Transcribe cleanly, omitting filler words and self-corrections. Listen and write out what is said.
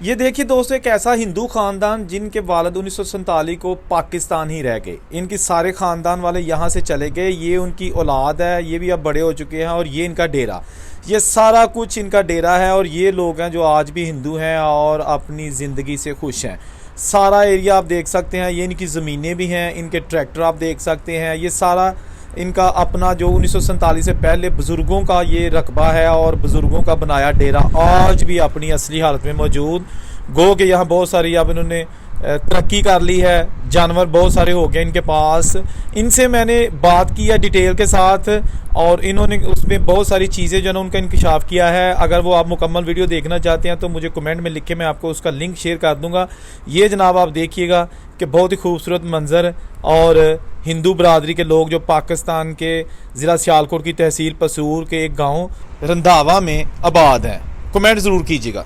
ये देखिए दोस्तों, एक ऐसा हिंदू ख़ानदान जिनके वालिद 1947 को पाकिस्तान ही रह गए। इनके सारे ख़ानदान वाले यहाँ से चले गए। ये उनकी औलाद है, ये भी अब बड़े हो चुके हैं और ये इनका डेरा, ये सारा कुछ इनका डेरा है। और ये लोग हैं जो आज भी हिंदू हैं और अपनी ज़िंदगी से खुश हैं। सारा एरिया आप देख सकते हैं, ये इनकी ज़मीनें भी हैं, इनके ट्रैक्टर आप देख सकते हैं। ये सारा इनका अपना जो 1947 से पहले बुज़ुर्गों का ये रकबा है और बुज़ुर्गों का बनाया डेरा आज भी अपनी असली हालत में मौजूद। गो के यहाँ बहुत सारी अब इन्होंने तरक्की कर ली है, जानवर बहुत सारे हो गए इनके पास। इनसे मैंने बात की है डिटेल के साथ और इन्होंने उसमें बहुत सारी चीज़ें जो है उनका इंकशाफ किया है। अगर वो आप मुकम्मल वीडियो देखना चाहते हैं तो मुझे कमेंट में लिख के मैं आपको उसका लिंक शेयर कर दूंगा। ये जनाब आप देखिएगा कि बहुत ही खूबसूरत मंज़र और हिंदू बरादरी के लोग जो पाकिस्तान के ज़िला सियालकोट की तहसील पसूर के एक गाँव रंधावा में आबाद हैं। कमेंट ज़रूर कीजिएगा।